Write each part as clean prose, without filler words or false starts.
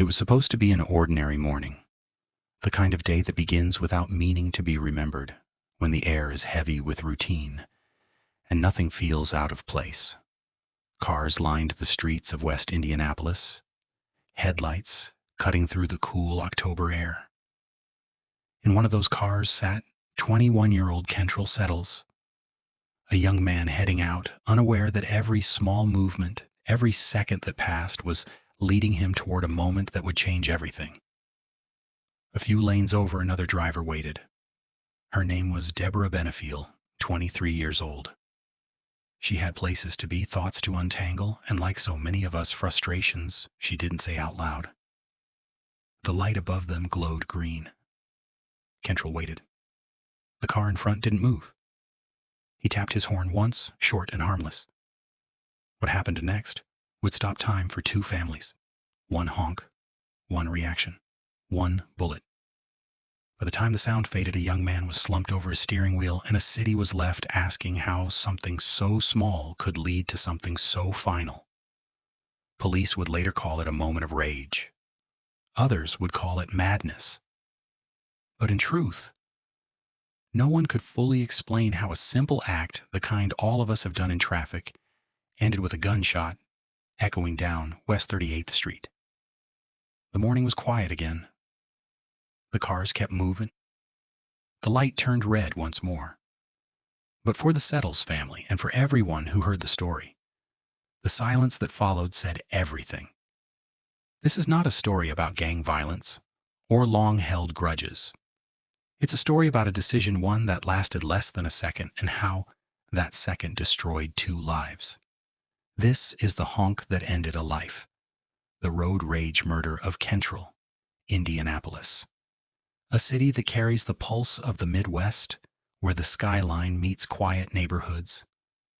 It was supposed to be an ordinary morning, the kind of day that begins without meaning to be remembered, when the air is heavy with routine, and nothing feels out of place. Cars lined the streets of West Indianapolis, headlights cutting through the cool October air. In one of those cars sat 21-year-old Kentrell Settles, a young man heading out, unaware that every small movement, every second that passed was leading him toward a moment that would change everything. A few lanes over, another driver waited. Her name was Deborah Benefiel, 23 years old. She had places to be, thoughts to untangle, and like so many of us, frustrations she didn't say out loud. The light above them glowed green. Kentrell waited. The car in front didn't move. He tapped his horn once, short and harmless. What happened next would stop time for two families. One honk, one reaction, one bullet. By the time the sound faded, a young man was slumped over his steering wheel, and a city was left asking how something so small could lead to something so final. Police would later call it a moment of rage. Others would call it madness. But in truth, no one could fully explain how a simple act, the kind all of us have done in traffic, ended with a gunshot echoing down West 38th Street. The morning was quiet again. The cars kept moving. The light turned red once more. But for the Settles family, and for everyone who heard the story, the silence that followed said everything. This is not a story about gang violence or long-held grudges. It's a story about a decision, one that lasted less than a second, and how that second destroyed two lives. This is the honk that ended a life. The road rage murder of Kentrell, Indianapolis. A city that carries the pulse of the Midwest, where the skyline meets quiet neighborhoods,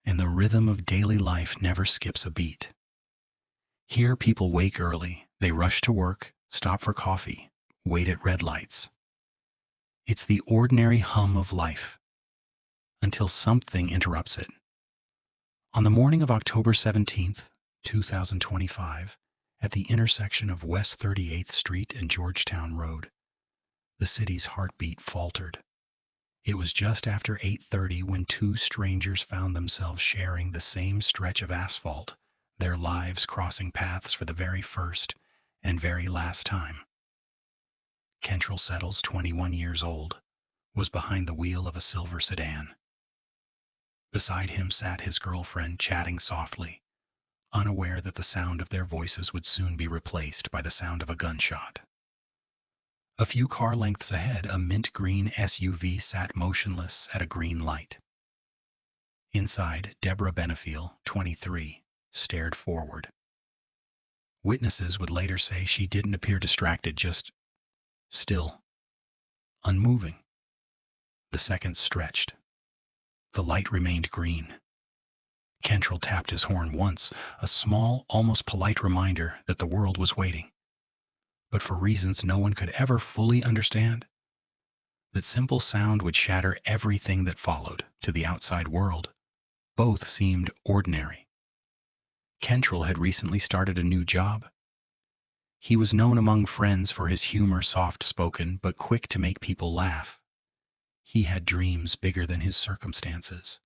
and the rhythm of daily life never skips a beat. Here people wake early, they rush to work, stop for coffee, wait at red lights. It's the ordinary hum of life, until something interrupts it. On the morning of October 17th, 2025, at the intersection of West 38th Street and Georgetown Road, the city's heartbeat faltered. It was just after 8:30 when two strangers found themselves sharing the same stretch of asphalt, their lives crossing paths for the very first and very last time. Kentrell Settles, 21 years old, was behind the wheel of a silver sedan. Beside him sat his girlfriend, chatting softly, unaware that the sound of their voices would soon be replaced by the sound of a gunshot. A few car lengths ahead, a mint-green SUV sat motionless at a green light. Inside, Deborah Benefiel, 23, stared forward. Witnesses would later say she didn't appear distracted, just still, unmoving. The seconds stretched. The light remained green. Kentrell tapped his horn once, a small, almost polite reminder that the world was waiting. But for reasons no one could ever fully understand, that simple sound would shatter everything that followed. To the outside world, both seemed ordinary. Kentrell had recently started a new job. He was known among friends for his humor, soft-spoken but quick to make people laugh. He had dreams bigger than his circumstances.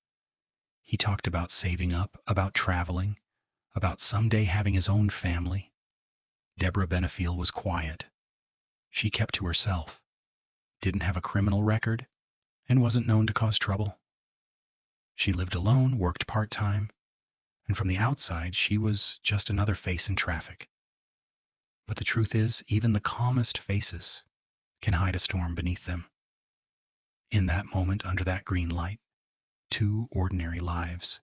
He talked about saving up, about traveling, about someday having his own family. Deborah Benefiel was quiet. She kept to herself, didn't have a criminal record, and wasn't known to cause trouble. She lived alone, worked part-time, and from the outside she was just another face in traffic. But the truth is, even the calmest faces can hide a storm beneath them. In that moment, under that green light, two ordinary lives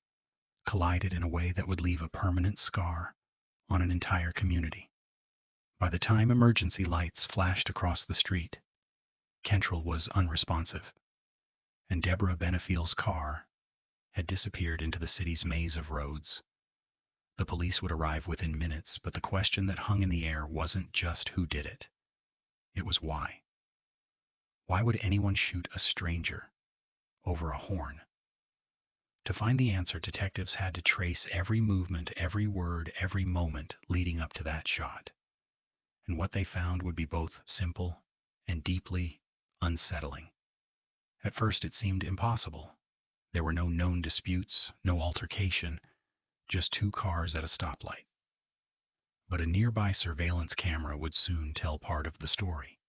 collided in a way that would leave a permanent scar on an entire community. By the time emergency lights flashed across the street, Kentrell was unresponsive, and Deborah Benefiel's car had disappeared into the city's maze of roads. The police would arrive within minutes, but the question that hung in the air wasn't just who did it. It was why. Why would anyone shoot a stranger over a horn? To find the answer, detectives had to trace every movement, every word, every moment leading up to that shot. and what they found would be both simple and deeply unsettling. At first it seemed impossible. There were no known disputes, no altercation, just two cars at a stoplight. But a nearby surveillance camera would soon tell part of the story.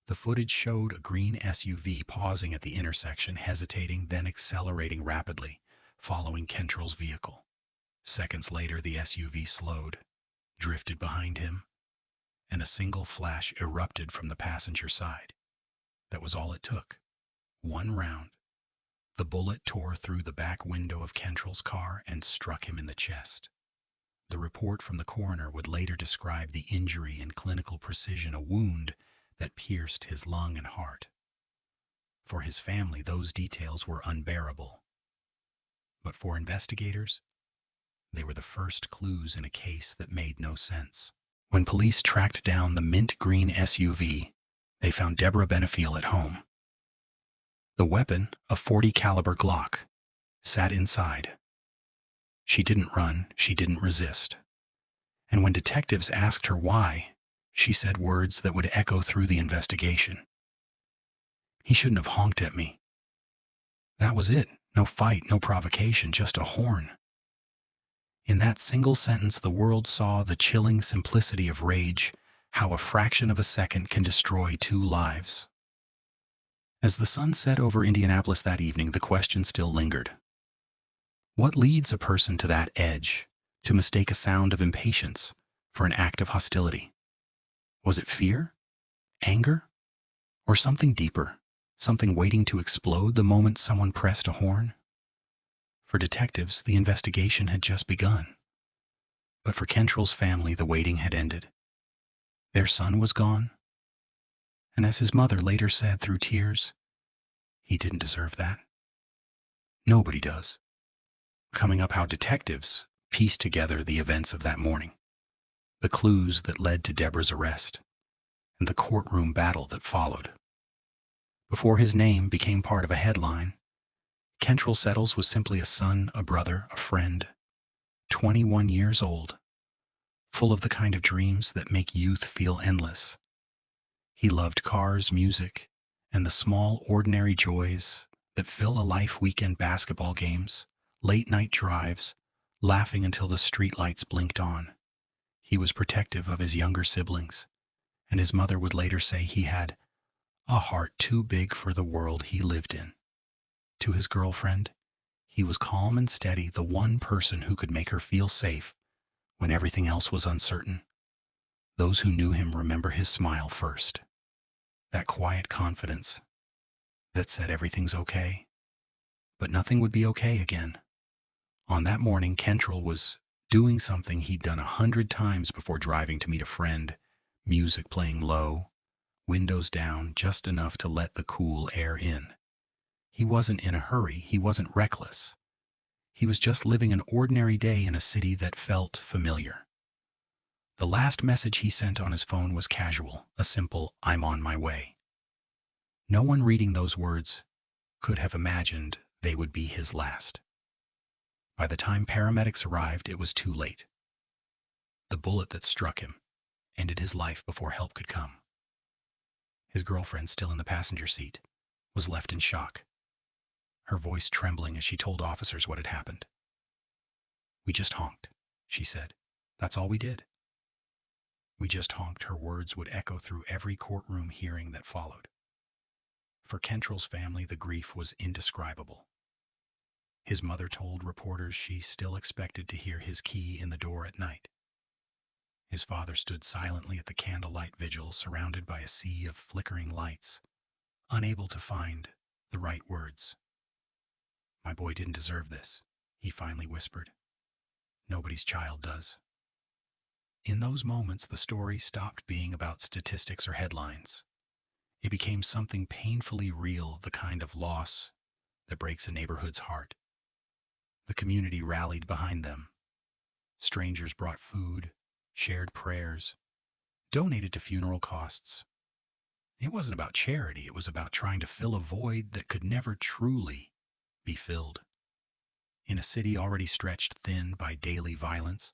The footage showed a green SUV pausing at the intersection, hesitating, then accelerating rapidly, following Kentrell's vehicle. Seconds later, the SUV slowed, drifted behind him, and a single flash erupted from the passenger side. That was all it took. One round. The bullet tore through the back window of Kentrell's car and struck him in the chest. The report from the coroner would later describe the injury in clinical precision, a wound that pierced his lung and heart. For his family, those details were unbearable. But for investigators, they were the first clues in a case that made no sense. When police tracked down the mint green SUV, they found Deborah Benefiel at home. The weapon, a .40 caliber Glock, sat inside. She didn't run, she didn't resist. And when detectives asked her why, she said words that would echo through the investigation. "He shouldn't have honked at me." That was it. No fight, no provocation, just a horn. In that single sentence, the world saw the chilling simplicity of rage, how a fraction of a second can destroy two lives. As the sun set over Indianapolis that evening, the question still lingered. What leads a person to that edge, to mistake a sound of impatience for an act of hostility? Was it fear? Anger? Or something deeper, something waiting to explode the moment someone pressed a horn? For detectives, the investigation had just begun. But for Kentrell's family, the waiting had ended. Their son was gone. And as his mother later said through tears, he didn't deserve that. Nobody does. Coming up, how detectives pieced together the events of that morning, the clues that led to Deborah's arrest, and the courtroom battle that followed. Before his name became part of a headline, Kentrell Settles was simply a son, a brother, a friend, 21 years old, full of the kind of dreams that make youth feel endless. He loved cars, music, and the small, ordinary joys that fill a life: weekend basketball games, late-night drives, laughing until the streetlights blinked on. He was protective of his younger siblings, and his mother would later say he had a heart too big for the world he lived in. To his girlfriend, he was calm and steady, the one person who could make her feel safe when everything else was uncertain. Those who knew him remember his smile first. That quiet confidence that said everything's okay, but nothing would be okay again. On that morning, Kentrell was doing something he'd done 100 times before, driving to meet a friend, music playing low, windows down, just enough to let the cool air in. He wasn't in a hurry, he wasn't reckless. He was just living an ordinary day in a city that felt familiar. The last message he sent on his phone was casual, a simple, "I'm on my way." No one reading those words could have imagined they would be his last. By the time paramedics arrived, it was too late. The bullet that struck him ended his life before help could come. His girlfriend, still in the passenger seat, was left in shock, her voice trembling as she told officers what had happened. "We just honked," she said. "That's all we did." "We just honked." Her words would echo through every courtroom hearing that followed. For Kentrell's family, the grief was indescribable. His mother told reporters she still expected to hear his key in the door at night. His father stood silently at the candlelight vigil, surrounded by a sea of flickering lights, unable to find the right words. "My boy didn't deserve this," he finally whispered. "Nobody's child does." In those moments, the story stopped being about statistics or headlines. It became something painfully real, the kind of loss that breaks a neighborhood's heart. The community rallied behind them. Strangers brought food, shared prayers, donated to funeral costs. It wasn't about charity, it was about trying to fill a void that could never truly be filled. In a city already stretched thin by daily violence,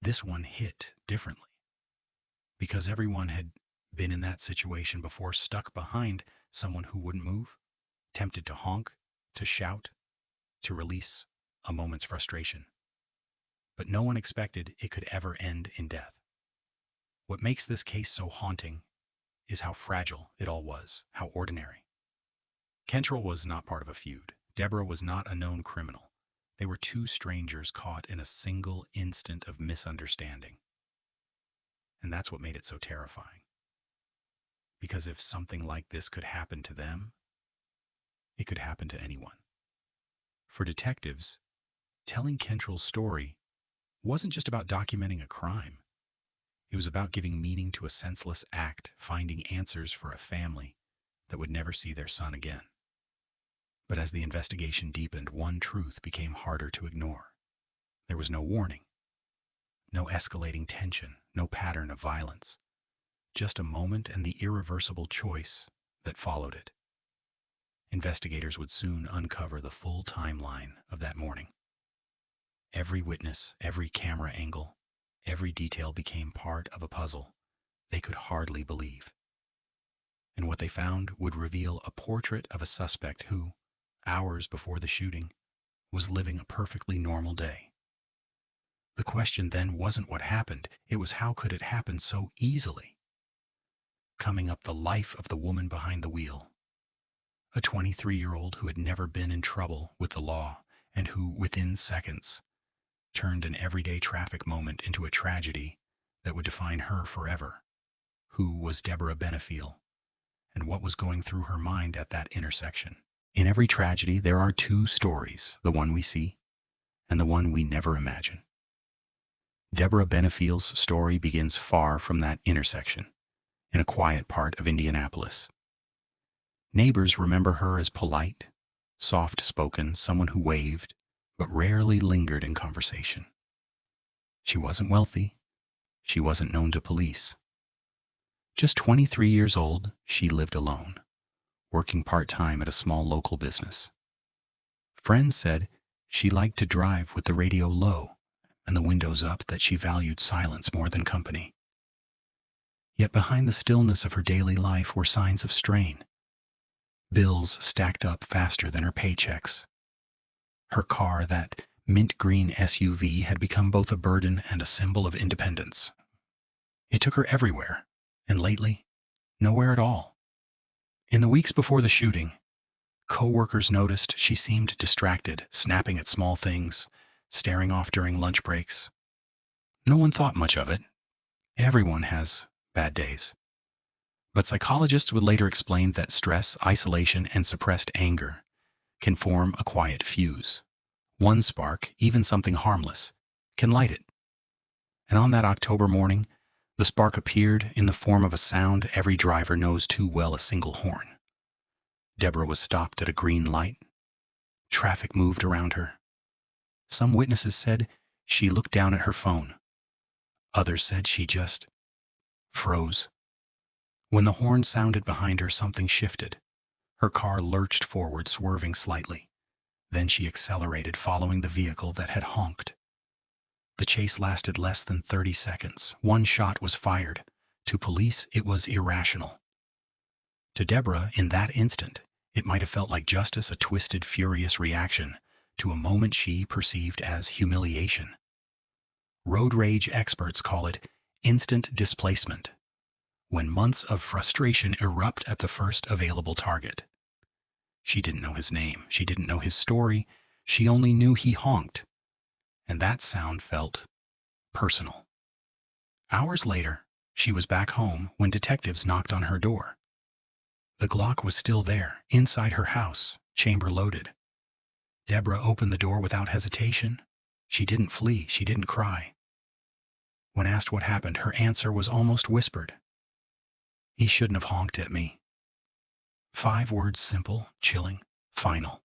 this one hit differently. because everyone had been in that situation before, stuck behind someone who wouldn't move, tempted to honk, to shout, to release a moment's frustration. But no one expected it could ever end in death. What makes this case so haunting is how fragile it all was, how ordinary. Kentrell was not part of a feud. Deborah was not a known criminal. They were two strangers caught in a single instant of misunderstanding. And that's what made it so terrifying. Because if something like this could happen to them, it could happen to anyone. For detectives, telling Kentrell's story wasn't just about documenting a crime. It was about giving meaning to a senseless act, finding answers for a family that would never see their son again. But as the investigation deepened, one truth became harder to ignore. There was no warning, no escalating tension, no pattern of violence, just a moment and the irreversible choice that followed it. Investigators would soon uncover the full timeline of that morning. Every witness, every camera angle, every detail became part of a puzzle they could hardly believe. And what they found would reveal a portrait of a suspect who, hours before the shooting, was living a perfectly normal day. The question then wasn't what happened, it was how could it happen so easily? Coming up, the life of the woman behind the wheel. A 23-year-old who had never been in trouble with the law and who, within seconds, turned an everyday traffic moment into a tragedy that would define her forever. Who was Deborah Benefiel, and what was going through her mind at that intersection? In every tragedy, there are two stories, the one we see and the one we never imagine. Deborah Benefiel's story begins far from that intersection, in a quiet part of Indianapolis. Neighbors remember her as polite, soft-spoken, someone who waved, but rarely lingered in conversation. She wasn't wealthy. She wasn't known to police. Just 23 years old, she lived alone, working part-time at a small local business. Friends said she liked to drive with the radio low and the windows up, that she valued silence more than company. Yet behind the stillness of her daily life were signs of strain. Bills stacked up faster than her paychecks. Her car, that mint green SUV, had become both a burden and a symbol of independence. It took her everywhere, and lately, nowhere at all. In the weeks before the shooting, co-workers noticed she seemed distracted, snapping at small things, staring off during lunch breaks. No one thought much of it. Everyone has bad days. But psychologists would later explain that stress, isolation, and suppressed anger can form a quiet fuse. One spark, even something harmless, can light it. And on that October morning, the spark appeared in the form of a sound every driver knows too well, a single horn. Deborah was stopped at a green light. Traffic moved around her. Some witnesses said she looked down at her phone. Others said she just froze. When the horn sounded behind her, something shifted. Her car lurched forward, swerving slightly. Then she accelerated, following the vehicle that had honked. The chase lasted less than 30 seconds. One shot was fired. To police, it was irrational. To Deborah, in that instant, it might have felt like justice, a twisted, furious reaction to a moment she perceived as humiliation. Road rage experts call it instant displacement, when months of frustration erupt at the first available target. She didn't know his name. She didn't know his story. She only knew he honked. And that sound felt personal. Hours later, she was back home when detectives knocked on her door. The Glock was still there, inside her house, chamber loaded. Deborah opened the door without hesitation. She didn't flee. She didn't cry. When asked what happened, her answer was almost whispered. "He shouldn't have honked at me." 5 words, simple, chilling, final.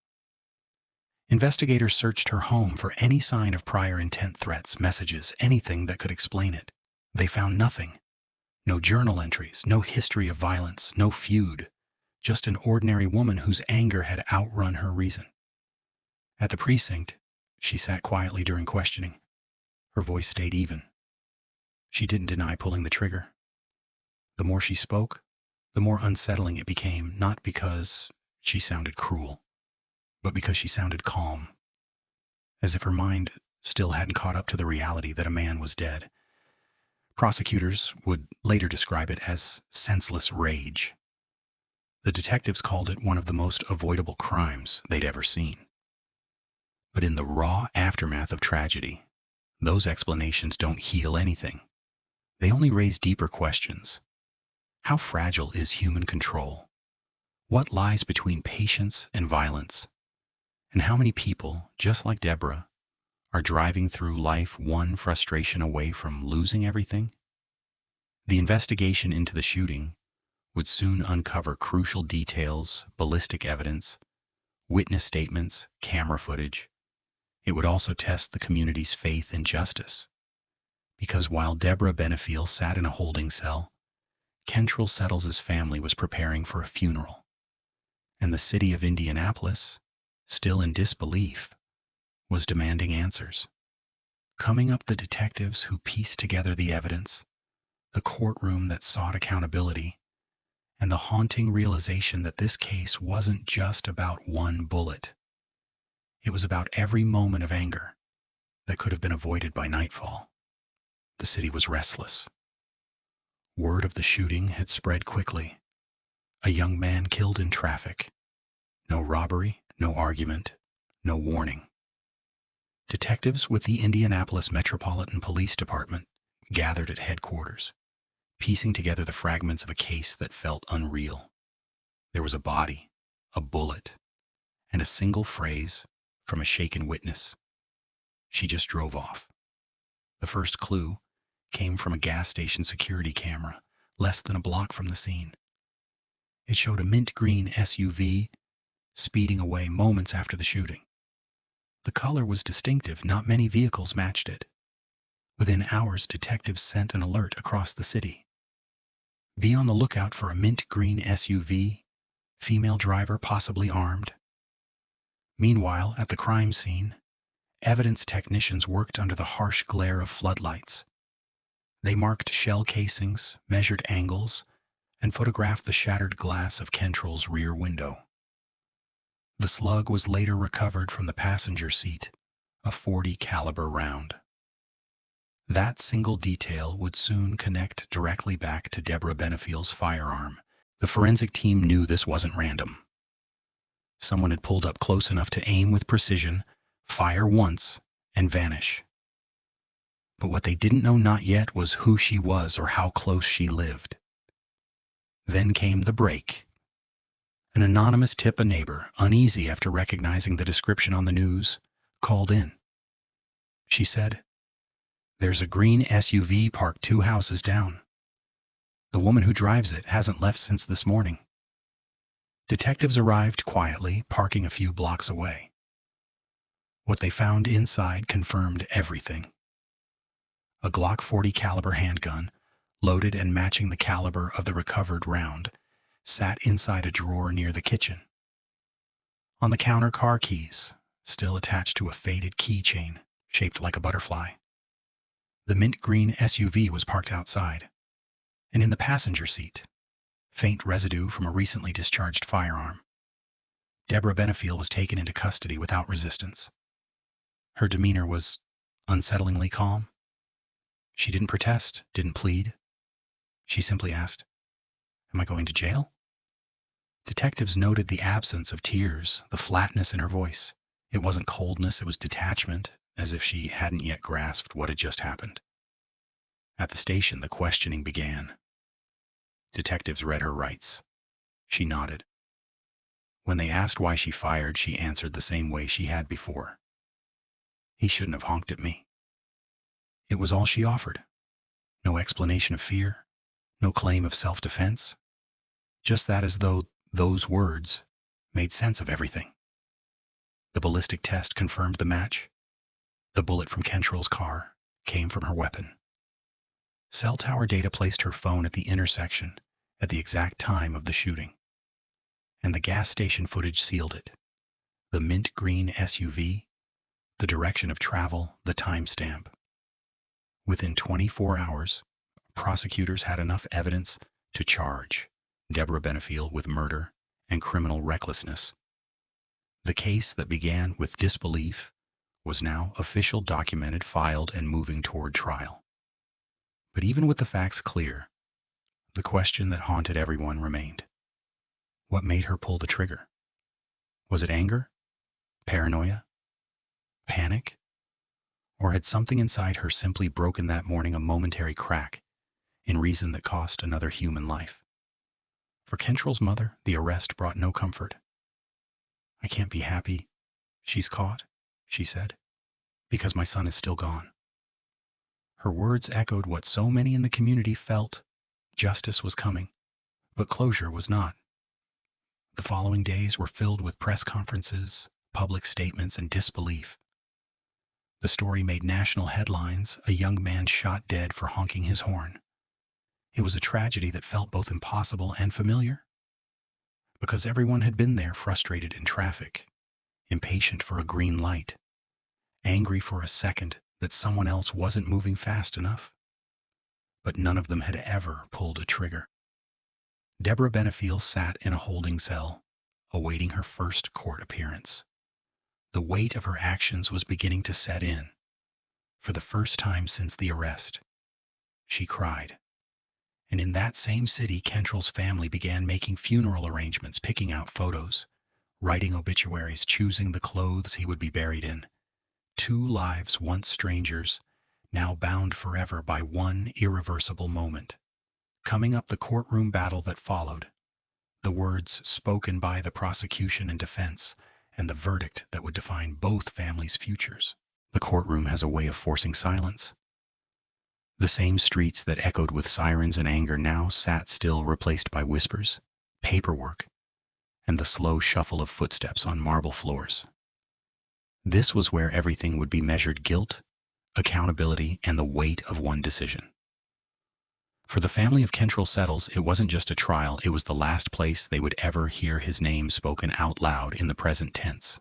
Investigators searched her home for any sign of prior intent, threats, messages, anything that could explain it. They found nothing. No journal entries, no history of violence, no feud. Just an ordinary woman whose anger had outrun her reason. At the precinct, she sat quietly during questioning. Her voice stayed even. She didn't deny pulling the trigger. The more she spoke, the more unsettling it became, not because she sounded cruel, but because she sounded calm, as if her mind still hadn't caught up to the reality that a man was dead. Prosecutors would later describe it as senseless rage. The detectives called it one of the most avoidable crimes they'd ever seen. But in the raw aftermath of tragedy, those explanations don't heal anything. They only raise deeper questions. How fragile is human control? What lies between patience and violence? And how many people, just like Deborah, are driving through life one frustration away from losing everything? The investigation into the shooting would soon uncover crucial details, ballistic evidence, witness statements, camera footage. It would also test the community's faith in justice. Because while Deborah Benefiel sat in a holding cell, Kentrell Settles's family was preparing for a funeral. And the city of Indianapolis, still in disbelief, was demanding answers. Coming up, the detectives who pieced together the evidence, the courtroom that sought accountability, and the haunting realization that this case wasn't just about one bullet. It was about every moment of anger that could have been avoided by nightfall. The city was restless. Word of the shooting had spread quickly. A young man killed in traffic. No robbery, no argument, no warning. Detectives with the Indianapolis Metropolitan Police Department gathered at headquarters, piecing together the fragments of a case that felt unreal. There was a body, a bullet, and a single phrase from a shaken witness. She just drove off. The first clue came from a gas station security camera less than a block from the scene. It showed a mint green SUV speeding away moments after the shooting. The color was distinctive, not many vehicles matched it. Within hours, detectives sent an alert across the city. Be on the lookout for a mint green SUV, female driver possibly armed. Meanwhile, at the crime scene, evidence technicians worked under the harsh glare of floodlights. They marked shell casings, measured angles, and photographed the shattered glass of Kentrell's rear window. The slug was later recovered from the passenger seat, a .40 caliber round. That single detail would soon connect directly back to Deborah Benefiel's firearm. The forensic team knew this wasn't random. Someone had pulled up close enough to aim with precision, fire once, and vanish. But what they didn't know not yet was who she was or how close she lived. Then came the break. An anonymous tip a neighbor, uneasy after recognizing the description on the news, called in. She said, "There's a green SUV parked 2 houses down. The woman who drives it hasn't left since this morning." Detectives arrived quietly, parking a few blocks away. What they found inside confirmed everything. A Glock .40 caliber handgun, loaded and matching the caliber of the recovered round, sat inside a drawer near the kitchen. On the counter, car keys, still attached to a faded keychain shaped like a butterfly. The mint green SUV was parked outside, and in the passenger seat, faint residue from a recently discharged firearm. Deborah Benefiel was taken into custody without resistance. Her demeanor was unsettlingly calm. She didn't protest, didn't plead. She simply asked, "Am I going to jail?" Detectives noted the absence of tears, the flatness in her voice. It wasn't coldness, it was detachment, as if she hadn't yet grasped what had just happened. At the station, the questioning began. Detectives read her rights. She nodded. When they asked why she fired, she answered the same way she had before. "He shouldn't have honked at me." It was all she offered. No explanation of fear, no claim of self-defense. Just that, as though those words made sense of everything. The ballistic test confirmed the match. The bullet from Kentrell's car came from her weapon. Cell tower data placed her phone at the intersection at the exact time of the shooting. And the gas station footage sealed it. The mint green SUV, the direction of travel, the timestamp. Within 24 hours, prosecutors had enough evidence to charge Deborah Benefiel with murder and criminal recklessness. The case that began with disbelief was now official, documented, filed, and moving toward trial. But even with the facts clear, the question that haunted everyone remained. What made her pull the trigger? Was it anger? Paranoia? Panic? Or had something inside her simply broken that morning, a momentary crack in reason that cost another human life? For Kentrell's mother, the arrest brought no comfort. "I can't be happy she's caught," she said, "because my son is still gone." Her words echoed what so many in the community felt. Justice was coming, but closure was not. The following days were filled with press conferences, public statements, and disbelief. The story made national headlines: a young man shot dead for honking his horn. It was a tragedy that felt both impossible and familiar, because everyone had been there, frustrated in traffic, impatient for a green light, angry for a second that someone else wasn't moving fast enough. But none of them had ever pulled a trigger. Deborah Benefiel sat in a holding cell, awaiting her first court appearance. The weight of her actions was beginning to set in. For the first time since the arrest, she cried. And in that same city, Kentrell's family began making funeral arrangements, picking out photos, writing obituaries, choosing the clothes he would be buried in. 2 lives, once strangers, now bound forever by one irreversible moment. Coming up, the courtroom battle that followed, the words spoken by the prosecution and defense, and the verdict that would define both families' futures. The courtroom has a way of forcing silence. The same streets that echoed with sirens and anger now sat still, replaced by whispers, paperwork, and the slow shuffle of footsteps on marble floors. This was where everything would be measured: guilt, accountability, and the weight of one decision. For the family of Kentrell Settles, it wasn't just a trial, it was the last place they would ever hear his name spoken out loud in the present tense.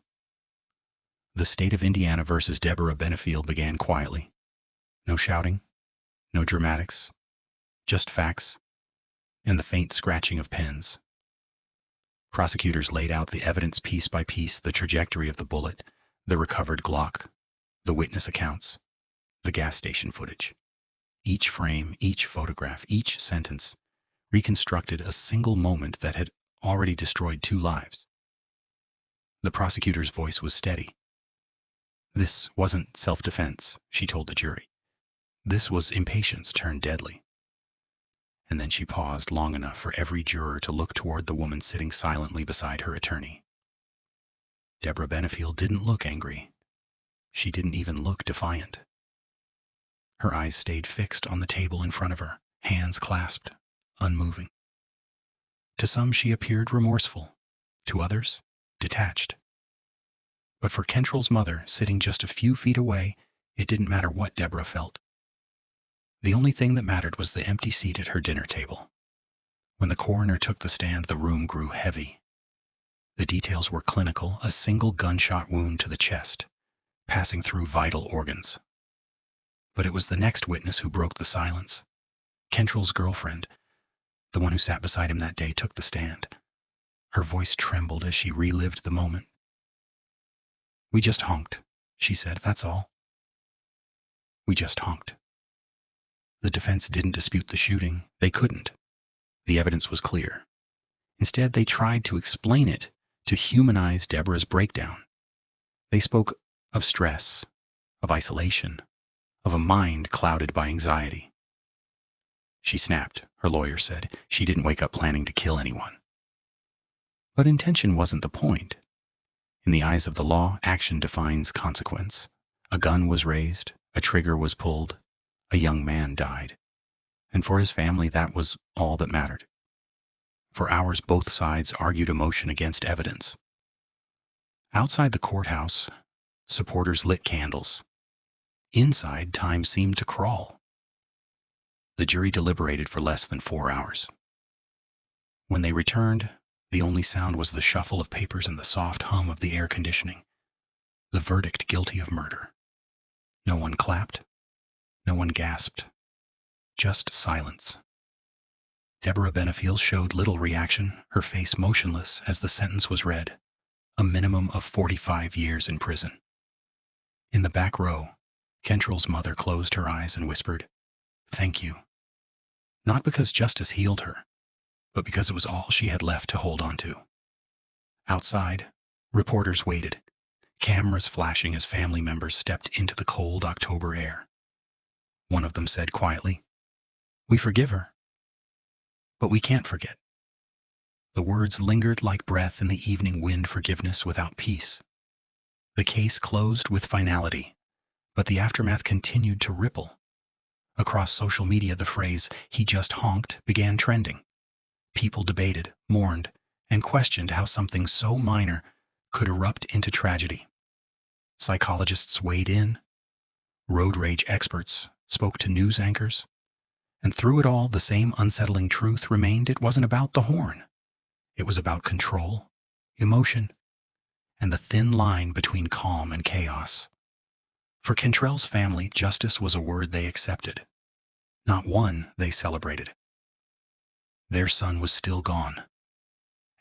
The state of Indiana versus Deborah Benefiel began quietly. No shouting, no dramatics, just facts and the faint scratching of pens. Prosecutors laid out the evidence piece by piece: the trajectory of the bullet, the recovered Glock, the witness accounts, the gas station footage. Each frame, each photograph, each sentence reconstructed a single moment that had already destroyed 2 lives. The prosecutor's voice was steady. "This wasn't self-defense," she told the jury. "This was impatience turned deadly." And then she paused long enough for every juror to look toward the woman sitting silently beside her attorney. Deborah Benefiel didn't look angry. She didn't even look defiant. Her eyes stayed fixed on the table in front of her, hands clasped, unmoving. To some she appeared remorseful, to others detached. But for Kentrell's mother, sitting just a few feet away, it didn't matter what Deborah felt. The only thing that mattered was the empty seat at her dinner table. When the coroner took the stand, the room grew heavy. The details were clinical: a single gunshot wound to the chest, passing through vital organs. But it was the next witness who broke the silence. Kentrell's girlfriend, the one who sat beside him that day, took the stand. Her voice trembled as she relived the moment. "We just honked," she said, "that's all. We just honked." The defense didn't dispute the shooting. They couldn't. The evidence was clear. Instead, they tried to explain it, to humanize Deborah's breakdown. They spoke of stress, of isolation, of a mind clouded by anxiety. "She snapped," her lawyer said. "She didn't wake up planning to kill anyone." But intention wasn't the point. In the eyes of the law, action defines consequence. A gun was raised, a trigger was pulled, a young man died. And for his family, that was all that mattered. For hours, both sides argued emotion against evidence. Outside the courthouse, supporters lit candles. Inside, time seemed to crawl. The jury deliberated for less than 4 hours. When they returned, the only sound was the shuffle of papers and the soft hum of the air conditioning. The verdict: guilty of murder. No one clapped. No one gasped. Just silence. Deborah Benefiel showed little reaction, her face motionless as the sentence was read. A minimum of 45 years in prison. In the back row, Kentrell's mother closed her eyes and whispered, "Thank you." Not because justice healed her, but because it was all she had left to hold on to. Outside, reporters waited, cameras flashing as family members stepped into the cold October air. One of them said quietly, "We forgive her, but we can't forget." The words lingered like breath in the evening wind, forgiveness without peace. The case closed with finality, but the aftermath continued to ripple. Across social media, the phrase, "he just honked," began trending. People debated, mourned, and questioned how something so minor could erupt into tragedy. Psychologists weighed in, road rage experts spoke to news anchors, and through it all, the same unsettling truth remained: it wasn't about the horn. It was about control, emotion, and the thin line between calm and chaos. For Kentrell's family, justice was a word they accepted, not one they celebrated. Their son was still gone.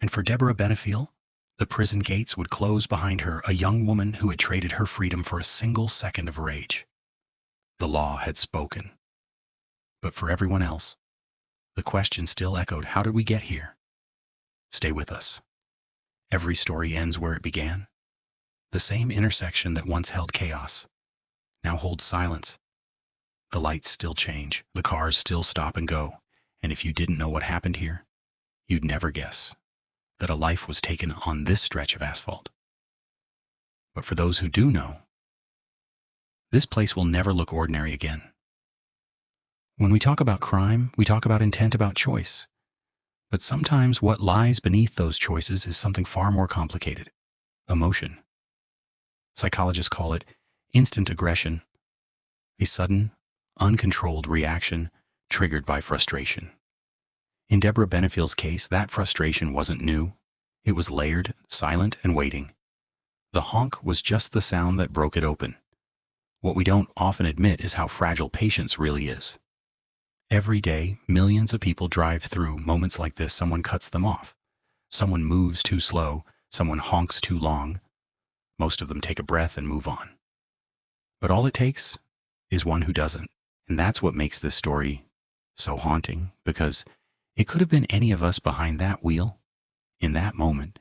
And for Deborah Benefiel, the prison gates would close behind her, a young woman who had traded her freedom for a single second of rage. The law had spoken. But for everyone else, the question still echoed: how did we get here? Stay with us. Every story ends where it began. The same intersection that once held chaos now holds silence. The lights still change, the cars still stop and go, and if you didn't know what happened here, you'd never guess that a life was taken on this stretch of asphalt. But for those who do know, this place will never look ordinary again. When we talk about crime, we talk about intent, about choice. But sometimes what lies beneath those choices is something far more complicated: emotion. Psychologists call it instant aggression, a sudden, uncontrolled reaction triggered by frustration. In Deborah Benefiel's case, that frustration wasn't new. It was layered, silent, and waiting. The honk was just the sound that broke it open. What we don't often admit is how fragile patience really is. Every day, millions of people drive through moments like this. Someone cuts them off. Someone moves too slow. Someone honks too long. Most of them take a breath and move on. But all it takes is one who doesn't. And that's what makes this story so haunting, because it could have been any of us behind that wheel, in that moment,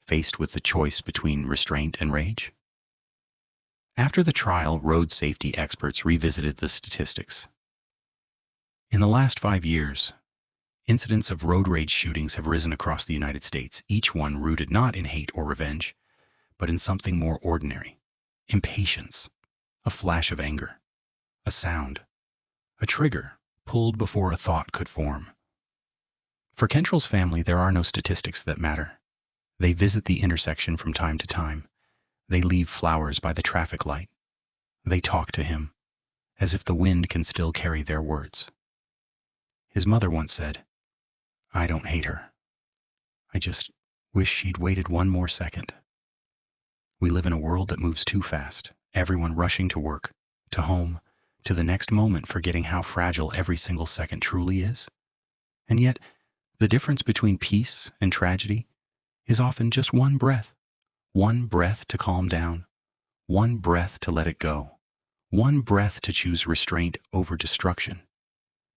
faced with the choice between restraint and rage. After the trial, road safety experts revisited the statistics. In the last 5 years, incidents of road rage shootings have risen across the United States, each one rooted not in hate or revenge, but in something more ordinary: impatience, a flash of anger, a sound, a trigger pulled before a thought could form. For Kentrell's family, there are no statistics that matter. They visit the intersection from time to time. They leave flowers by the traffic light. They talk to him, as if the wind can still carry their words. His mother once said, "I don't hate her. I just wish she'd waited one more second." We live in a world that moves too fast, everyone rushing to work, to home, to the next moment, forgetting how fragile every single second truly is. And yet, the difference between peace and tragedy is often just one breath to calm down, one breath to let it go, one breath to choose restraint over destruction.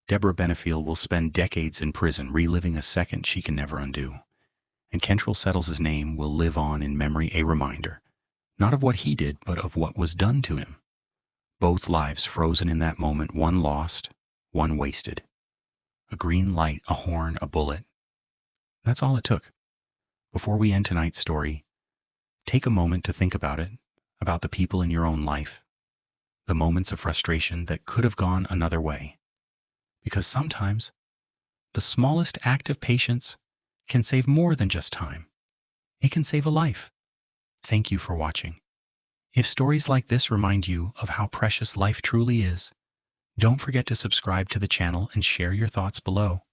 Deborah Benefiel will spend decades in prison reliving a second she can never undo. And Kentrell Settles' name will live on in memory, a reminder, not of what he did, but of what was done to him. Both lives frozen in that moment, one lost, one wasted. A green light, a horn, a bullet. That's all it took. Before we end tonight's story, take a moment to think about it, about the people in your own life, the moments of frustration that could have gone another way. Because sometimes, the smallest act of patience can save more than just time. It can save a life. Thank you for watching. If stories like this remind you of how precious life truly is, don't forget to subscribe to the channel and share your thoughts below.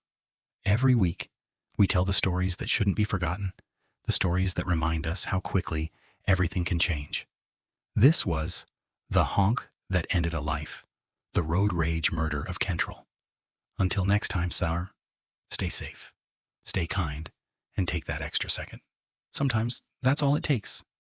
Every week, we tell the stories that shouldn't be forgotten, the stories that remind us how quickly everything can change. This was The Honk That Ended a Life, the road rage murder of Kentrell. Until next time, Sour. Stay safe, stay kind, and take that extra second. Sometimes that's all it takes.